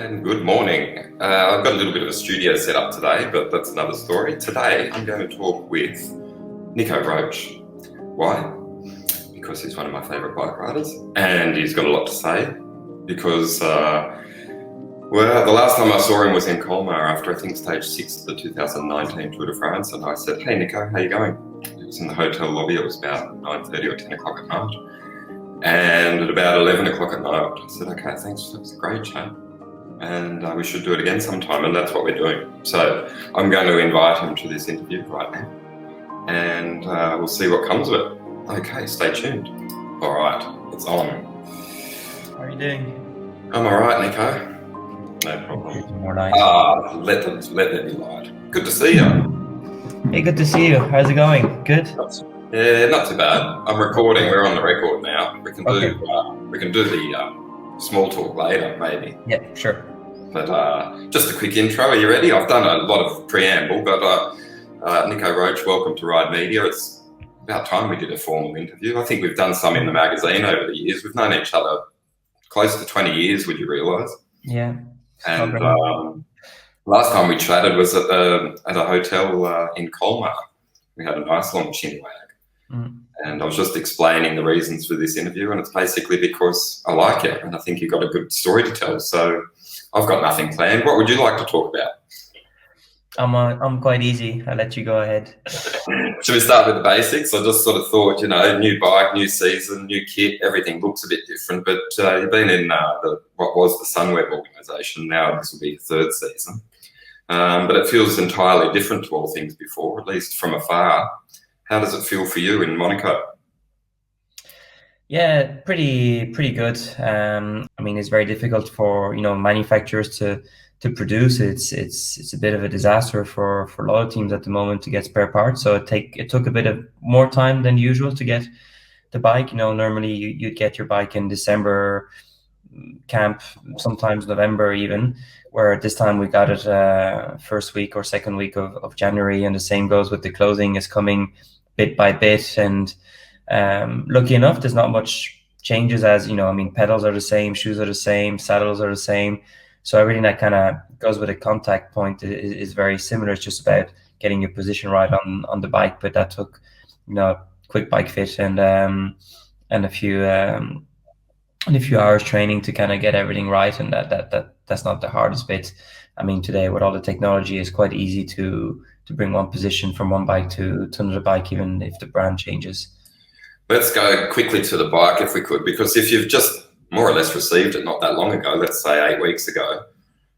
And good morning. I've got a little bit of a studio set up today, but that's another story. Today, I'm going to talk with Nico Roche. Why? Because he's one of my favourite bike riders, and he's got a lot to say. Because, the last time I saw him was in Colmar after I think stage 6 of the 2019 Tour de France, and I said, "Hey Nico, how you going?" It was in the hotel lobby. It was about 9:30 or 10 o'clock at night. And at about 11 o'clock at night, I said, "Okay, thanks, that was a great chat. And we should do it again sometime," and that's what we're doing. So I'm going to invite him to this interview right now, and we'll see what comes of it. Okay, stay tuned. All right, it's on. How are you doing? I'm all right, Nico. No problem. More nice. Let there be light. Good to see you. Hey, good to see you. How's it going? Good? Yeah, not too bad. I'm recording. We're on the record now. We can Okay. do the small talk later, maybe. Yeah, sure. But just a quick intro. Are you ready? I've done a lot of preamble, but Nico Roche, welcome to Ride Media. It's about time we did a formal interview. I think we've done some in the magazine over the years. We've known each other close to 20 years, would you realise? Yeah. And last time we chatted was at a hotel in Colmar. We had a nice long chin wag. And I was just explaining the reasons for this interview, and it's basically because I like you and I think you've got a good story to tell. So I've got nothing planned. What would you like to talk about? I'm quite easy. I'll let you go ahead. Should we start with the basics? I just sort of thought, new bike, new season, new kit, everything looks a bit different, but you've been in what was the Sunweb organisation. Now this will be your third season. But it feels entirely different to all things before, at least from afar. How does it feel for you in Monaco? Yeah, pretty good. It's very difficult for manufacturers to produce. It's a bit of a disaster for a lot of teams at the moment to get spare parts. So it took a bit of more time than usual to get the bike. Normally you'd get your bike in December camp, sometimes November even, where this time we got it first week or second week of January, and the same goes with the clothing is coming bit by bit. And lucky enough, there's not much changes pedals are the same, shoes are the same, saddles are the same. So everything that kind of goes with a contact point is very similar. It's just about getting your position right on the bike. But that took, quick bike fit and a few hours training to kind of get everything right. And that's not the hardest bit. Today with all the technology, it's quite easy to bring one position from one bike to another bike, even if the brand changes. Let's go quickly to the bike if we could, because if you've just more or less received it not that long ago, let's say 8 weeks ago,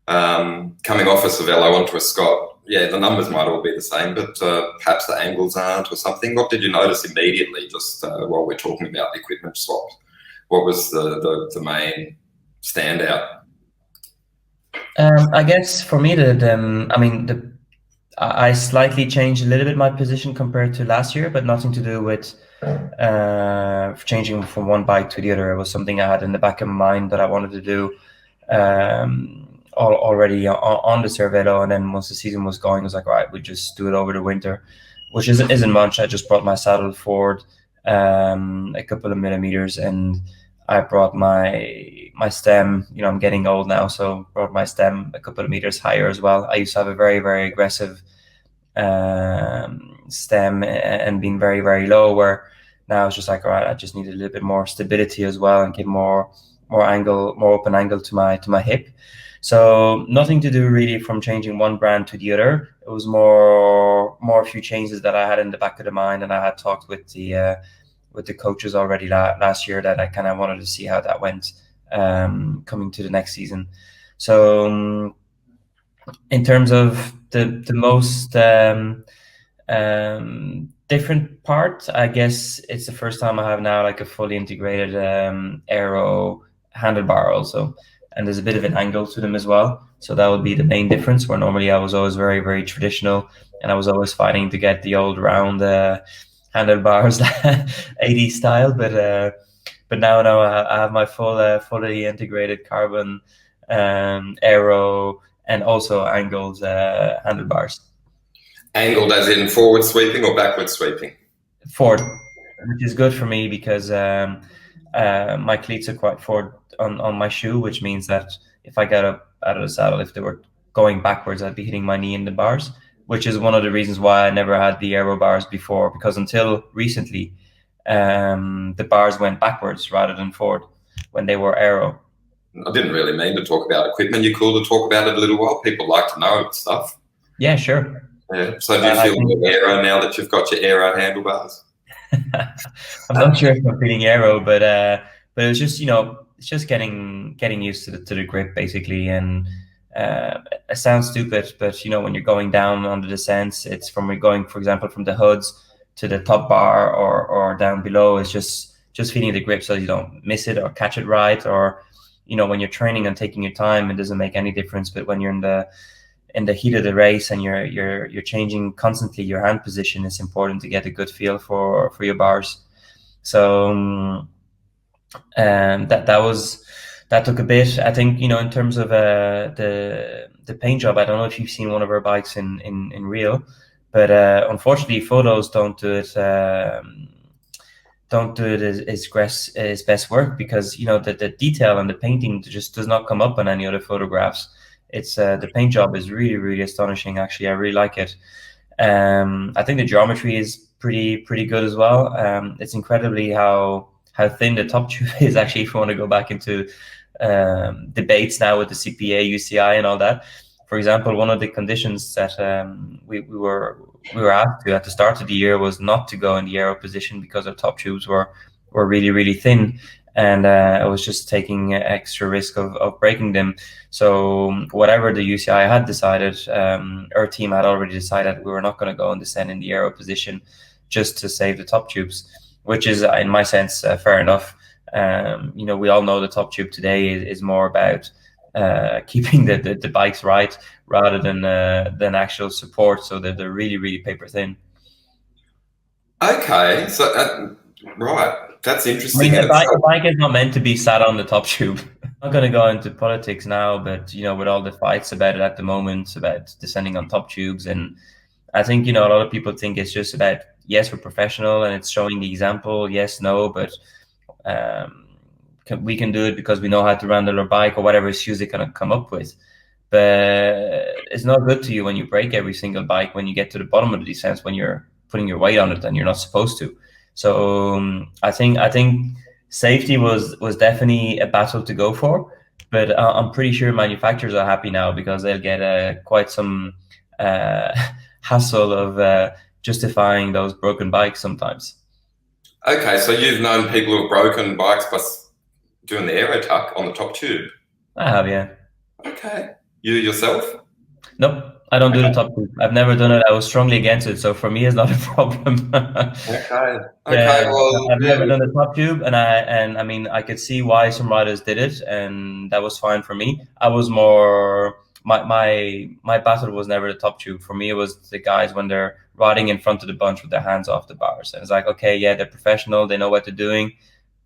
coming off a Cervelo onto a Scott, the numbers might all be the same, but perhaps the angles aren't or something. What did you notice immediately, just while we're talking about the equipment swap? What was the main standout? I guess for me, I slightly changed a little bit my position compared to last year, but nothing to do with changing from one bike to the other. It was something I had in the back of my mind that I wanted to do already on the Cervelo, and then once the season was going, I was like, all right, we just do it over the winter, which isn't much. I just brought my saddle forward a couple of millimeters, and I brought my stem. I'm getting old now, so brought my stem a couple of meters higher as well. I used to have a very, very aggressive stem and being very, very low, where now it's just like, all right, I just need a little bit more stability as well and give more angle, more open angle to my hip. So nothing to do really from changing one brand to the other. It was more a few changes that I had in the back of the mind, and I had talked with the coaches already last year that I kind of wanted to see how that went coming to the next season. So in terms of the most different part, I guess it's the first time I have now like a fully integrated aero handlebar also, and there's a bit of an angle to them as well. So that would be the main difference, where normally I was always very, very traditional, and I was always fighting to get the old round handlebars 80s style, but now I have my fully integrated carbon aero and also angled handlebars. Angled as in forward sweeping or backward sweeping? Forward, which is good for me because my cleats are quite forward on my shoe, which means that if I get out of the saddle. If they were going backwards, I'd be hitting my knee in the bars, which is one of the reasons why I never had the aero bars before, because until recently, the bars went backwards rather than forward when they were aero. I didn't really mean to talk about equipment. You're cool to talk about it a little while. People like to know stuff. Yeah, sure. Yeah. So do you feel more aero now that you've got your aero handlebars? I'm not sure if I'm feeling aero, but it's just, it's just getting used to the grip basically. And it sounds stupid, but when you're going down on the descents, it's from going, for example, from the hoods to the top bar or down below. It's just feeling the grip so you don't miss it or catch it right. Or when you're training and taking your time, it doesn't make any difference. But when you're in the heat of the race and you're changing constantly your hand position, it's important to get a good feel for your bars. So that took a bit. I think in terms of the paint job, I don't know if you've seen one of our bikes in real, but unfortunately photos don't do it as best work, because the detail and the painting just does not come up on any other photographs. It's the paint job is really, really astonishing. Actually, I really like it. I think the geometry is pretty good as well. It's incredibly how thin the top tube is, actually, if you want to go back into debates now with the CPA, UCI and all that. For example, one of the conditions that we were asked to at the start of the year was not to go in the aero position because our top tubes were really, really thin. And I was just taking extra risk of breaking them. So whatever the UCI had decided, our team had already decided we were not going to go and descend in the aero position just to save the top tubes, which is, in my sense, fair enough. We all know the top tube today is more about keeping the bikes right rather than actual support, so that they're really, really paper thin. Okay, so right. That's interesting. I mean, a bike is not meant to be sat on the top tube. I'm not going to go into politics now, but with all the fights about it at the moment, about descending on top tubes, and I think a lot of people think it's just about, yes, we're professional and it's showing the example, yes, no, but we can do it because we know how to handle our bike or whatever excuse they can come up with. But it's not good to you when you break every single bike when you get to the bottom of the descent, when you're putting your weight on it and you're not supposed to. So I think safety was definitely a battle to go for, but I'm pretty sure manufacturers are happy now because they'll get quite some hassle of justifying those broken bikes sometimes. Okay, so you've known people who've broken bikes by doing the aero tuck on the top tube? I have, yeah. Okay. You yourself? Nope. I don't do the top tube. I've never done it. I was strongly against it, so for me, it's not a problem. Okay. Well, I've never done the top tube, and I mean, I could see why some riders did it, and that was fine for me. I was more my battle was never the top tube. For me, it was the guys when they're riding in front of the bunch with their hands off the bars. And it's like, okay, yeah, they're professional, they know what they're doing,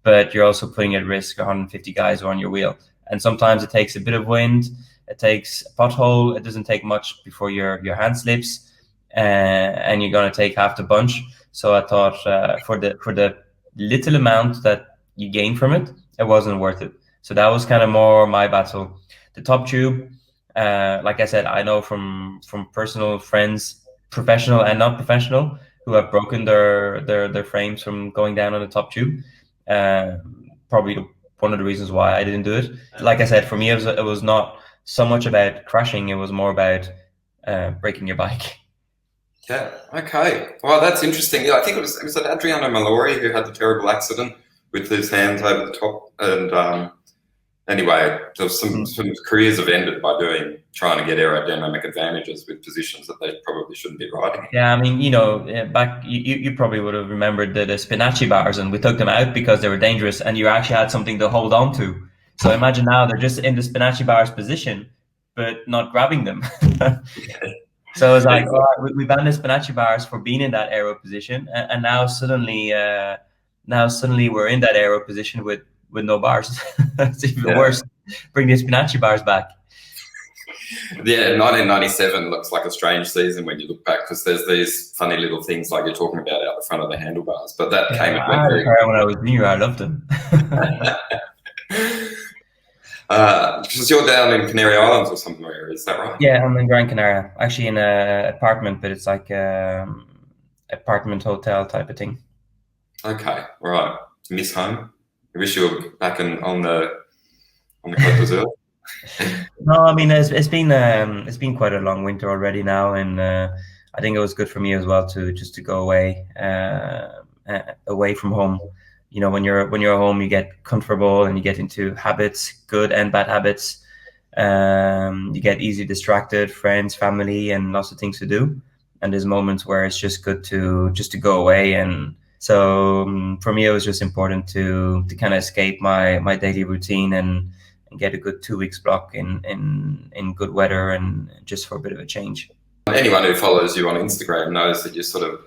but you're also putting at risk 150 guys who are on your wheel. And sometimes it takes a bit of wind. It takes a pothole. It doesn't take much before your hand slips, and you're going to take half the bunch. So I thought for the little amount that you gain from it, it wasn't worth it. So that was kind of more my battle. The top tube, like I said, I know from personal friends, professional and not professional, who have broken their frames from going down on the top tube. Probably one of the reasons why I didn't do it. Like I said, for me, it was not so much about crashing, it was more about breaking your bike. Yeah, okay. Well, that's interesting. Yeah, I think it was Adriano Mallory who had the terrible accident with his hands over the top. And anyway, there was some careers have ended by trying to get aerodynamic advantages with positions that they probably shouldn't be riding. Yeah, I mean, back you probably would have remembered the Spinacci bars, and we took them out because they were dangerous, and you actually had something to hold on to. So imagine now they're just in the Spinacci bars position, but not grabbing them. So it's like, all right, we banned the Spinacci bars for being in that aero position, and now suddenly we're in that aero position with no bars. It's even worse. Bring the Spinacci bars back. Yeah, 1997 looks like a strange season when you look back, because there's these funny little things like you're talking about out the front of the handlebars. But that came and went very when I was junior. I loved them. Because you're down in Canary Islands or somewhere, is that right? Yeah, I'm in Gran Canaria, actually in a apartment, but it's like apartment hotel type of thing. Okay, right. Miss home. I wish you were back on the Côte d'Azur. No, I mean it's been quite a long winter already now, and I think it was good for me as well to just to go away away from home. You know, when you're home, you get comfortable and you get into habits, good and bad habits. You get easily distracted, friends, family, and lots of things to do. And there's moments where it's just good to go away. And so for me, it was just important to kind of escape my daily routine and get a good 2 weeks block in good weather and just for a bit of a change. Anyone who follows you on Instagram knows that you sort of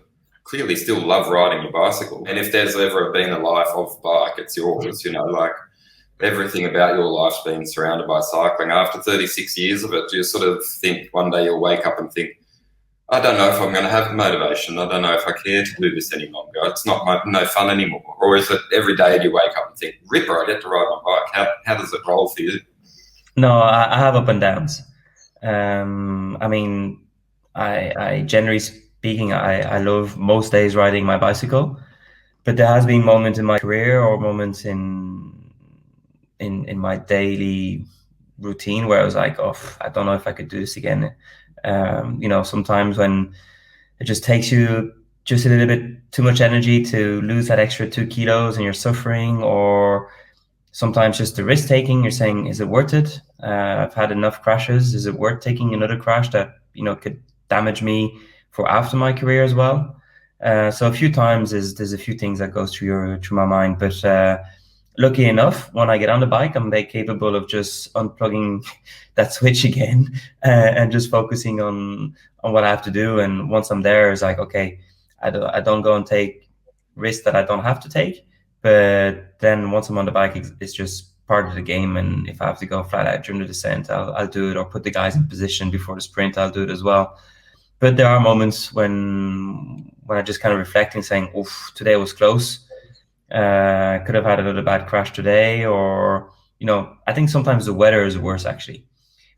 clearly still love riding your bicycle. And if there's ever been a life of bike, it's yours. Like everything about your life's been surrounded by cycling. After 36 years of it, you sort of think one day you'll wake up and think, I don't know if I'm going to have the motivation. I don't know if I care to do this any longer. It's not no fun anymore. Or is it every day you wake up and think, Ripper, I get to ride my bike. How does it roll for you? No, I have up and downs. I mean, I generally speaking, I love most days riding my bicycle, but there has been moments in my career or moments in my daily routine where I was like, oh, I don't know if I could do this again. Sometimes when it just takes you just a little bit too much energy to lose that extra 2 kilos and you're suffering, or sometimes just the risk taking, you're saying, is it worth it? I've had enough crashes. Is it worth taking another crash that, could damage me for after my career as well? So a few times there's a few things that goes through my mind, but lucky enough, when I get on the bike, I'm very capable of just unplugging that switch again and just focusing on what I have to do. And once I'm there, it's like, okay, I don't go and take risks that I don't have to take. But then once I'm on the bike, it's just part of the game. And if I have to go flat out during the descent, I'll do it, or put the guys in position before the sprint, I'll do it as well. But there are moments when I just kind of reflect and saying, oof, today was close. Could have had another bad crash today, or I think sometimes the weather is worse actually.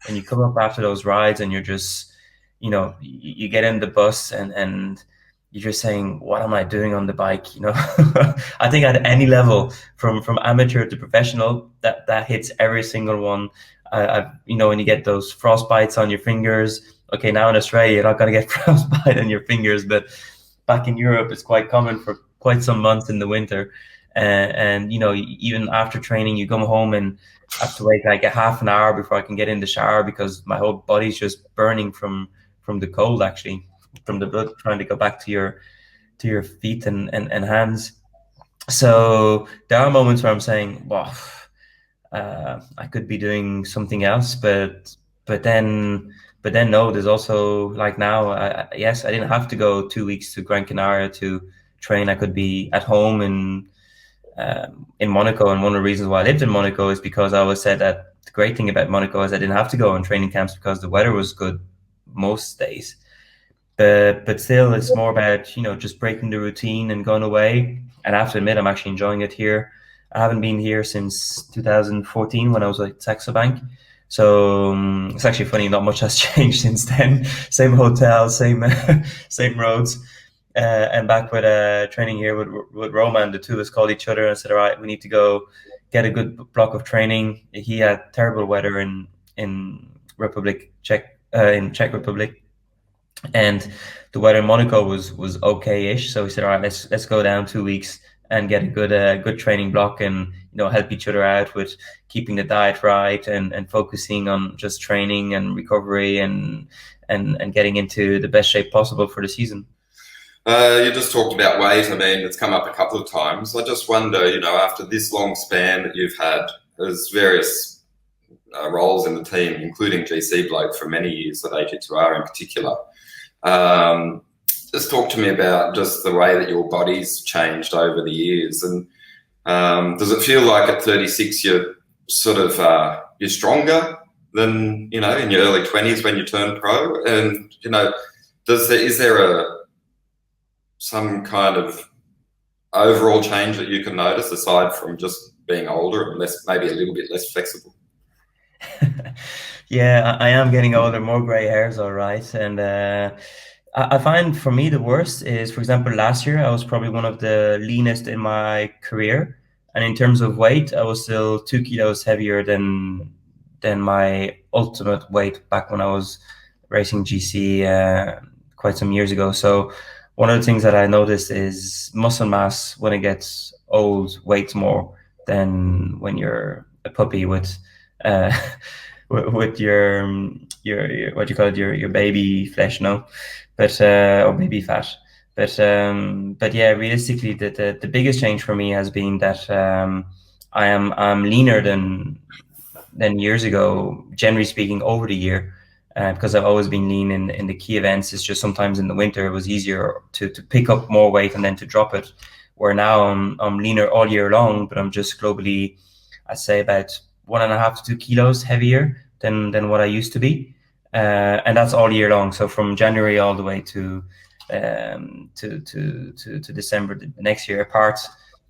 When you come up after those rides and you're just, you get in the bus and you're just saying, what am I doing on the bike? I think at any level, from amateur to professional, that hits every single one. When you get those frostbites on your fingers. Okay, now in Australia, you're not going to get frostbite on your fingers, but back in Europe, it's quite common for quite some months in the winter. And even after training, you come home and have to wait like a half an hour before I can get in the shower because my whole body's just burning from the cold, actually, from the blood trying to go back to your feet and hands. So there are moments where I'm saying, wow, I could be doing something else, but then no, there's also like now, yes, I didn't have to go 2 weeks to Gran Canaria to train. I could be at home in Monaco, and one of the reasons why I lived in Monaco is because I always said that the great thing about Monaco is I didn't have to go on training camps because the weather was good most days. But still, it's more about just breaking the routine and going away. And I have to admit, I'm actually enjoying it here. I haven't been here since 2014 when I was at Saxo Bank. So it's actually funny, not much has changed since then. Same hotel, same roads. And back with training here with Roman, the two of us called each other and said, all right, we need to go get a good block of training. He had terrible weather in Czech Republic, and the weather in Monaco was okay-ish. So we said, all right, let's go down 2 weeks and get a good training block and help each other out with keeping the diet right and focusing on just training and recovery and getting into the best shape possible for the season. You just talked about weight. I mean, it's come up a couple of times. I just wonder, after this long span that you've had, there's various roles in the team, including GC bloke for many years at AG2R in particular. Just talk to me about just the way that your body's changed over the years. And does it feel like at 36 you're sort of you're stronger than, in your early 20s when you turned pro? And, is there some kind of overall change that you can notice aside from just being older and maybe a little bit less flexible? Yeah, I am getting older, more gray hairs, all right. And I find for me the worst is, for example, last year I was probably one of the leanest in my career, and in terms of weight, I was still 2 kilos heavier than my ultimate weight back when I was racing GC quite some years ago. So one of the things that I noticed is muscle mass when it gets old weighs more than when you're a puppy with uh, with your what do you call it, your baby flesh, no, but or baby fat. But yeah, realistically, the biggest change for me has been that I'm leaner than years ago, generally speaking, over the year. Because I've always been lean in the key events. It's just sometimes in the winter it was easier to pick up more weight and then to drop it. Where now I'm leaner all year long, but I'm just globally, I'd say about 1.5 to 2 kilos heavier than what I used to be, and that's all year long. So from January all the way to December the next year. Apart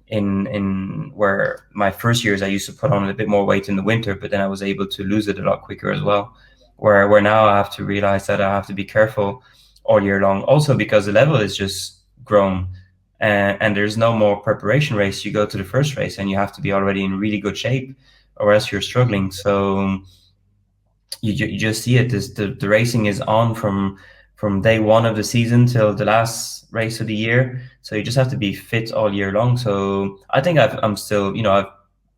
in where my first years I used to put on a bit more weight in the winter, but then I was able to lose it a lot quicker as well. Where now I have to realize that I have to be careful all year long, also because the level is just grown. And there's no more preparation race. You go to the first race and you have to be already in really good shape, or else you're struggling. So you just see it. The racing is on from day one of the season till the last race of the year. So you just have to be fit all year long. So I think I'm still, I've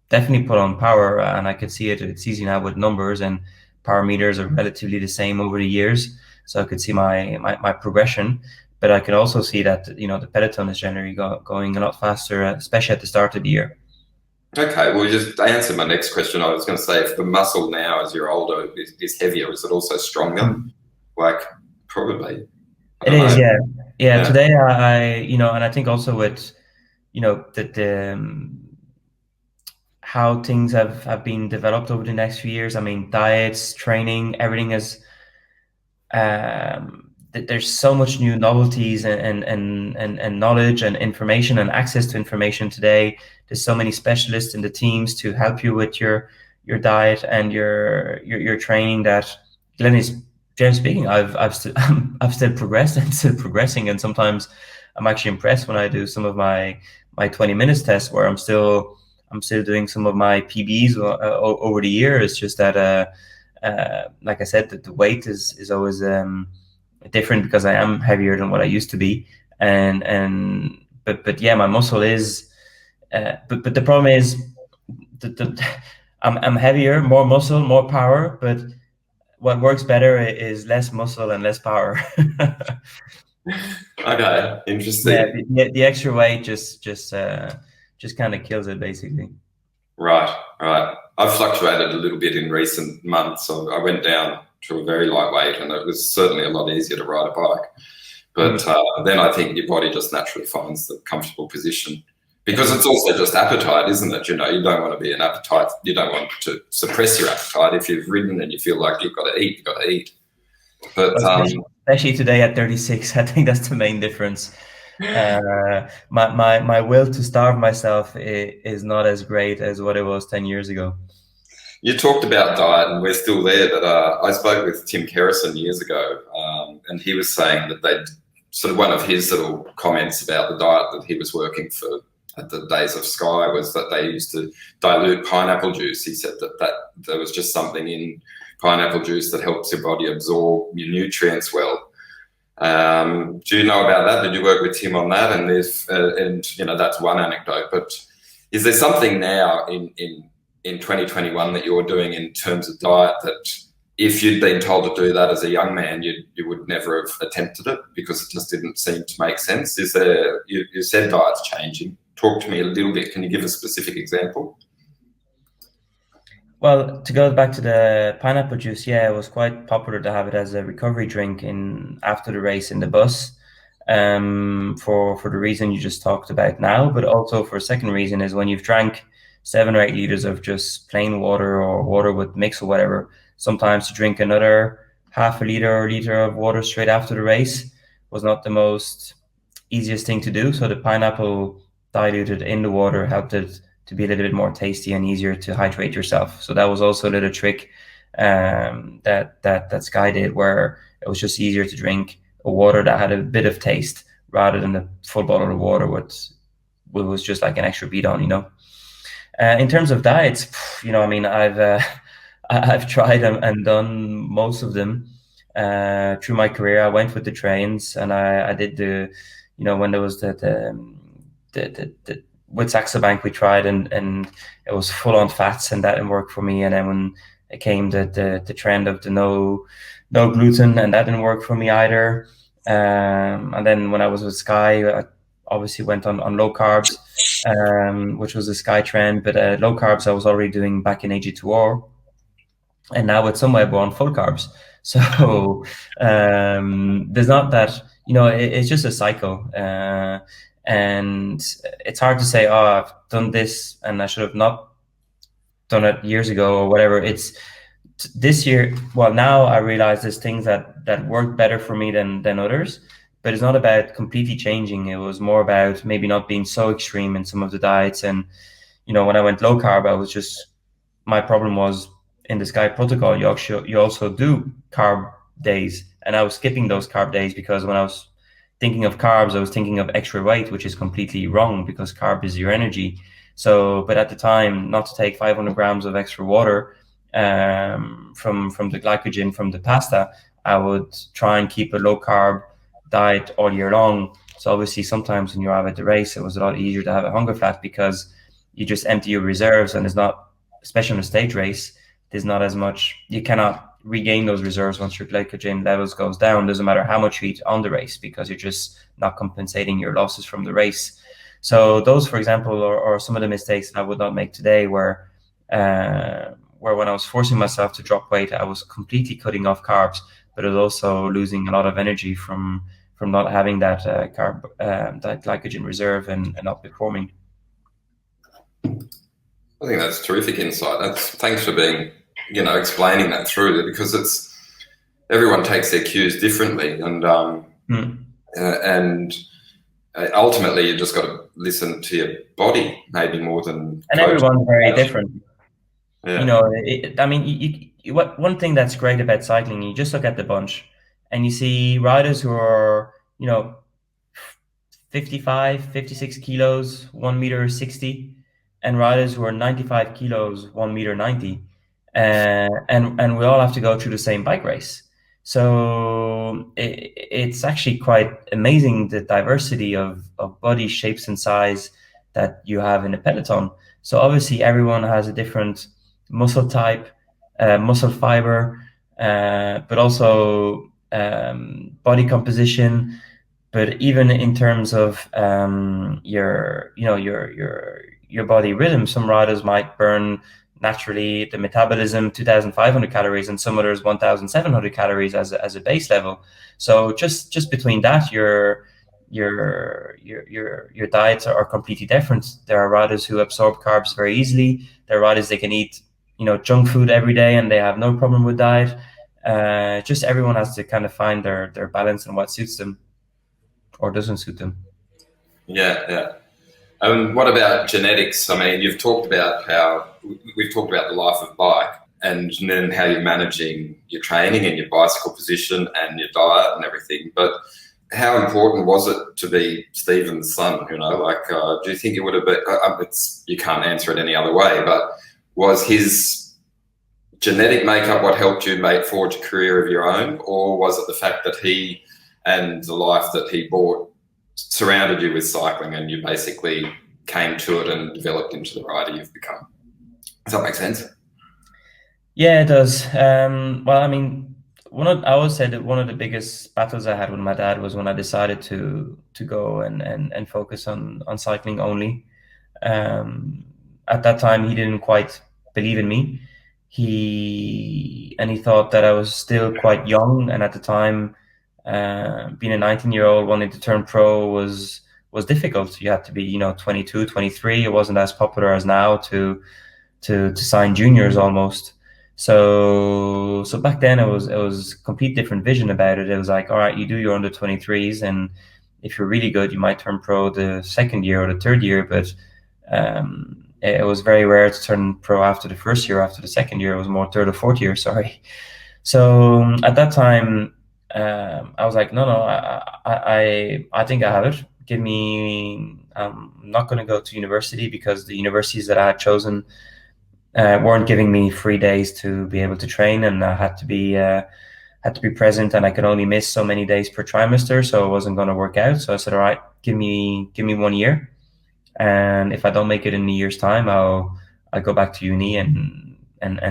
definitely put on power, and I could see it. It's easy now with numbers, and power meters are relatively the same over the years. So I could see my progression. But I can also see that, the peloton is generally going a lot faster, especially at the start of the year. Okay, well, you just answered my next question. I was going to say, if the muscle now, as you're older, is heavier, is it also stronger? Mm. Like, probably. I It don't is, know. yeah, yeah. Yeah. Today, and I think also with, the how things have been developed over the next few years. I mean, diets, training, everything is there's so much new novelties and knowledge and information and access to information today. There's so many specialists in the teams to help you with your diet and your training that generally speaking, I've still I've still progressed and still progressing, and sometimes I'm actually impressed when I do some of my 20 minutes test where I'm still doing some of my PBs over the year. It's just that like I said, that the weight is always different because I am heavier than what I used to be, but yeah, my muscle is. But the problem is, I'm heavier, more muscle, more power. But what works better is less muscle and less power. Okay, Yeah, interesting. the extra weight just kind of kills it basically. Right, right. I've fluctuated a little bit in recent months. So I went down to a very lightweight, and it was certainly a lot easier to ride a bike. But Mm. then I think your body just naturally finds the comfortable position, because it's also just appetite, isn't it? You don't want to be an appetite. You don't want to suppress your appetite. If you've ridden and you feel like you've got to eat, you've got to eat. But Well, especially today at 36, I think that's the main difference. My will to starve myself is not as great as what it was 10 years ago. you talked about diet, and we're still there. But I spoke with Tim Kerrison years ago, and he was saying that they sort of, one of his little comments about the diet that he was working for at the days of Sky was that they used to dilute pineapple juice. He said that there was just something in pineapple juice that helps your body absorb your nutrients well. Do you know about that? Did you work with Tim on that? And that's one anecdote. But is there something now in 2021 that you're doing in terms of diet that, if you'd been told to do that as a young man, you would never have attempted it because it just didn't seem to make sense? Is there? You said diet's changing. Talk to me a little bit. Can you give a specific example? Well, to go back to the pineapple juice, yeah, it was quite popular to have it as a recovery drink in after the race in the bus, for the reason you just talked about now, but also for a second reason is when you've drank 7 or 8 liters of just plain water or water with mix or whatever, sometimes to drink another half a liter or liter of water straight after the race was not the most easiest thing to do. So the pineapple diluted in the water helped it to be a little bit more tasty and easier to hydrate yourself. So that was also a little trick that Sky did, where it was just easier to drink a water that had a bit of taste rather than a full bottle of water with was just like an extra beat on, in terms of diets, I mean, I've tried and done most of them through my career. I went with the trains, and I did when there was the with Saxo Bank we tried, and it was full on fats, and that didn't work for me. And then when it came the trend of the no gluten, and that didn't work for me either. And then when I was with Sky, I obviously went on low carbs, which was a Sky trend, but low carbs I was already doing back in AG2R, and now with Sunweb we're on full carbs. So there's not that, it's just a cycle, and it's hard to say, oh, I've done this and I should have not done it years ago or whatever. It's this year. Well, now I realize there's things that work better for me than others, but it's not about completely changing. It was more about maybe not being so extreme in some of the diets. And when I went low carb, I was just, my problem was in the Sky protocol, you also do carb days, and I was skipping those carb days because when I was thinking of carbs, I was thinking of extra weight, which is completely wrong because carb is your energy. So, but at the time, not to take 500 grams of extra water from the glycogen from the pasta, I would try and keep a low carb diet all year long. So obviously sometimes when you're out at the race, it was a lot easier to have a hunger flat because you just empty your reserves, and it's not, especially on a stage race, there's not as much, you cannot regain those reserves once your glycogen levels goes down. Doesn't matter how much you eat on the race because you're just not compensating your losses from the race. So those, for example, are some of the mistakes that I would not make today, where when I was forcing myself to drop weight, I was completely cutting off carbs, but I was also losing a lot of energy from not having that that glycogen reserve and not performing. I think that's terrific insight. Thanks for being, explaining that through, because it's, everyone takes their cues differently, and ultimately you just got to listen to your body maybe more than. And everyone's very different. Yeah. I mean, one thing that's great about cycling, you just look at the bunch, and you see riders who are 55, 56 kilos, 1 meter 60. And riders who are 95 kilos, 1 meter 90, and we all have to go through the same bike race. So it's actually quite amazing, the diversity of body shapes and size that you have in a peloton. So obviously everyone has a different muscle type, muscle fiber, but also body composition. But even in terms of your body rhythm, some riders might burn naturally the metabolism 2,500 calories, and some others 1,700 calories as a base level. So just between that, your diets are completely different. There are riders who absorb carbs very easily. There are riders they can eat junk food every day and they have no problem with diet. Just everyone has to kind of find their balance and what suits them or doesn't suit them. Yeah. What about genetics? I mean, we've talked about the life of bike, and then how you're managing your training and your bicycle position and your diet and everything. But how important was it to be Stephen's son? Do you think it would have been? You can't answer it any other way. But was his genetic makeup what helped you forge a career of your own, or was it the fact that he and the life that he brought surrounded you with cycling, and you basically came to it and developed into the rider you've become? Does that make sense? Yeah, it does. Well, I mean, I always said that one of the biggest battles I had with my dad was when I decided to go and focus on cycling only. At that time, he didn't quite believe in me. He thought that I was still quite young, and at the time, being a 19-year-old wanting to turn pro was difficult. You had to be 22, 23. It wasn't as popular as now to sign juniors almost. So back then it was complete different vision about it. It was like, all right, you do your under 23s, and if you're really good, you might turn pro the second year or the third year. But it was very rare to turn pro after the first year. After the second year, it was more third or fourth year. Sorry. So at that time, I was like, no, no, I think I have it. Give me. I'm not going to go to university because the universities that I had chosen weren't giving me 3 days to be able to train, and I had to be present, and I could only miss so many days per trimester, so it wasn't going to work out. So I said, all right, give me 1 year, and if I don't make it in a year's time, I'll go back to uni and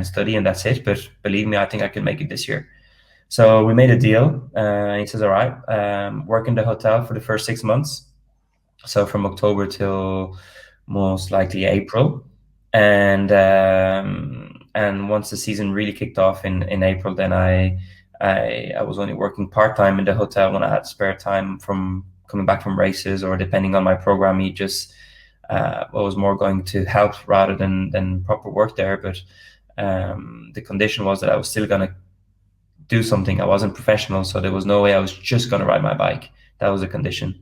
study, and that's it. But believe me, I think I can make it this year. So we made a deal, and he says, all right, work in the hotel for the first 6 months, so from October till most likely April, and once the season really kicked off in April, then I was only working part-time in the hotel when I had spare time from coming back from races, or depending on my program, he just was more going to help rather than proper work there. But the condition was that I was still going to do something. I wasn't professional, so there was no way I was just going to ride my bike. That was a condition.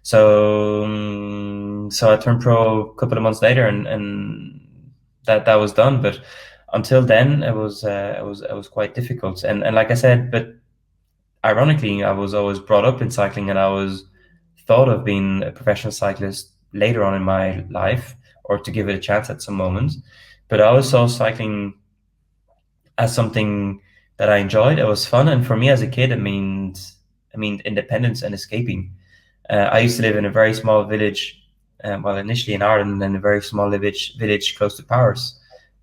So I turned pro a couple of months later, and that was done. But until then, it was quite difficult. And like I said, but ironically, I was always brought up in cycling, and I was thought of being a professional cyclist later on in my life, or to give it a chance at some moment. But I always saw cycling as something that I enjoyed. It was fun, and for me as a kid, it meant independence and escaping. I used to live in a very small village, well, initially in Ireland, and a very small village close to Paris.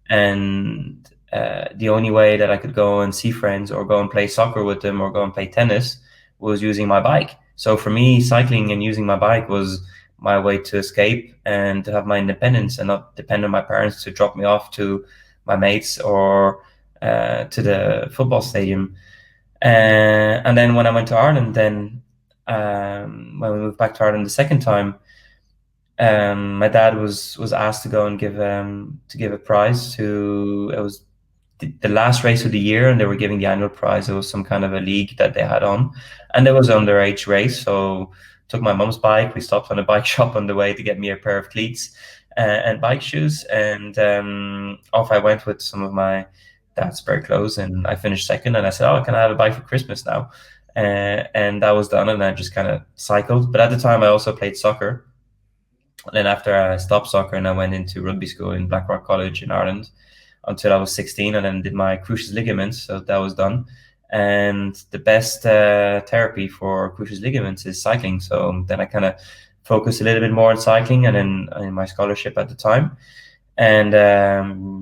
And the only way that I could go and see friends, or go and play soccer with them, or go and play tennis, was using my bike. So for me, cycling and using my bike was my way to escape and to have my independence, and not depend on my parents to drop me off to my mates, or to the football stadium. And then when I went to Ireland, then when we moved back to Ireland the second time, my dad was asked to go and give a prize to, it was the last race of the year, and they were giving the annual prize. It was some kind of a league that they had on, and it was an underage race. So took my mum's bike. We stopped on a bike shop on the way to get me a pair of cleats and bike shoes, and off I went with some of my dad's spare clothes, and I finished second. And I said, "Oh, can I have a bike for Christmas now?" And that was done, and I just kind of cycled. But at the time, I also played soccer. And then after I stopped soccer, and I went into rugby school in Blackrock College in Ireland until I was 16, and then did my cruciate ligaments. So that was done. And the best therapy for cruciate ligaments is cycling. So then I kind of focused a little bit more on cycling, and then in my scholarship at the time. And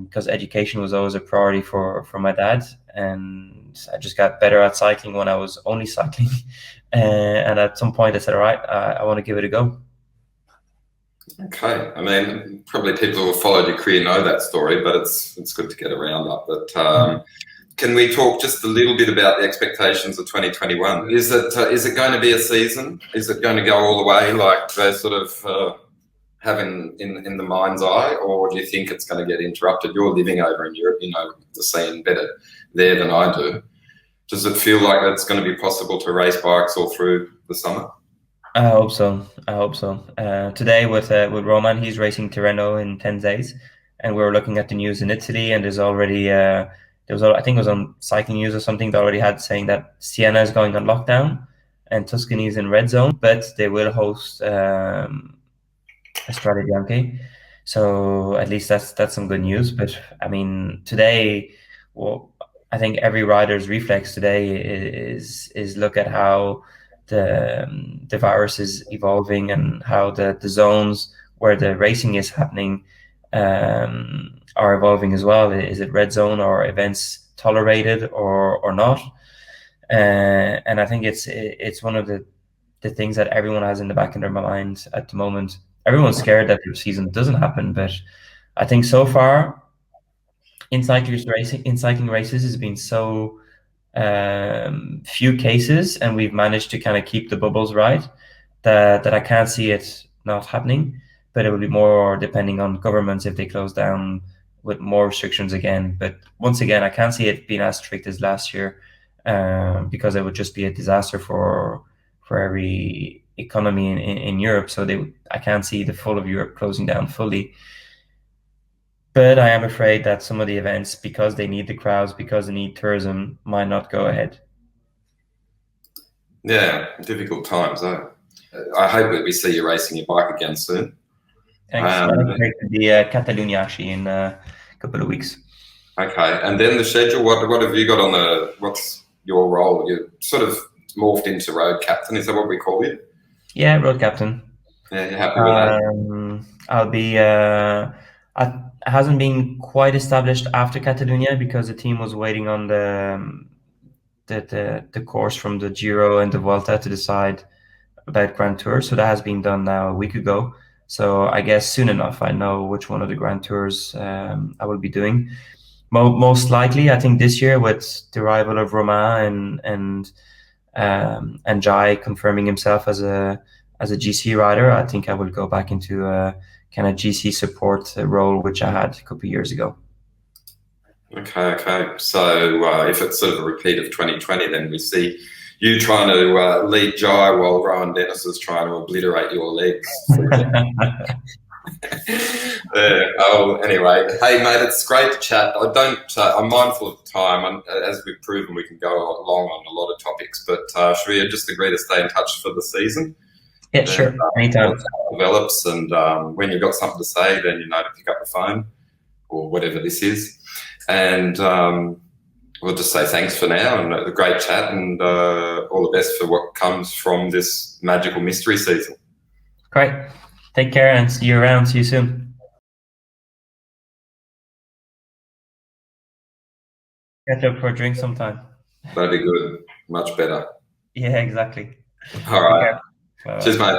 because education was always a priority for my dad, and I just got better at cycling when I was only cycling. And at some point I said, all right, I want to give it a go. Okay, I mean, probably people who have followed your career know that story, but it's good to get around that. But can we talk just a little bit about the expectations of 2021? Is it going to be a season? Is it going to go all the way like they're sort of having in the mind's eye, or do you think it's going to get interrupted? You're living over in Europe, you know the scene better there than I do. Does it feel like it's going to be possible to race bikes all through the summer? I hope so. I hope so. Today with Roman, he's racing Tirreno in 10 days, and we were looking at the news in Italy, and there's already I think it was on Cycling News or something, they already had saying that Siena is going on lockdown and Tuscany is in red zone, but they will host Strade Bianche. So at least that's some good news. But I mean, today, well, I think every rider's reflex today is look at how the virus is evolving, and how the zones where the racing is happening are evolving as well. Is it red zone, or events tolerated or not? And I think it's one of the things that everyone has in the back of their mind at the moment. Everyone's scared that the season doesn't happen, but I think so far in cycling races has been so few cases, and we've managed to kind of keep the bubbles right, that I can't see it not happening. But it will be more depending on governments if they close down with more restrictions again. But once again, I can't see it being as strict as last year, because it would just be a disaster for every economy in Europe. So I can't see the full of Europe closing down fully. But I am afraid that some of the events, because they need the crowds, because they need tourism, might not go ahead. Yeah, difficult times, eh? I hope that we see you racing your bike again soon. Thanks. Um, I'm going to be Catalonia actually in a couple of weeks. okay, and then the schedule. What have you got on the? What's your role? You sort of morphed into road captain. Is that what we call you? Yeah, road captain. Yeah, you happy with that? I'll be. It hasn't been quite established after Catalonia because the team was waiting on the course from the Giro and the Vuelta to decide about Grand Tour. So that has been done now a week ago. So I guess soon enough I know which one of the Grand Tours I will be doing. Most likely, I think this year with the arrival of Romain and Jai confirming himself as a GC rider, I think I will go back into a kind of GC support role, which I had a couple of years ago. Okay. So if it's sort of a repeat of 2020, then we see you trying to lead Jai while Rowan Dennis is trying to obliterate your legs. Anyway, hey mate, it's great to chat. I'm mindful of time, as we've proven we can go along on a lot of topics. But should we just agree to stay in touch for the season? Yeah, sure. Anytime. Develops, and when you've got something to say, then you know to pick up the phone or whatever this is. And we'll just say thanks for now, and a great chat, and all the best for what comes from this magical mystery season. Great. Take care and see you around. See you soon. Catch up for a drink sometime. That'd be good. Much better. Yeah, exactly. All right. Cheers, mate.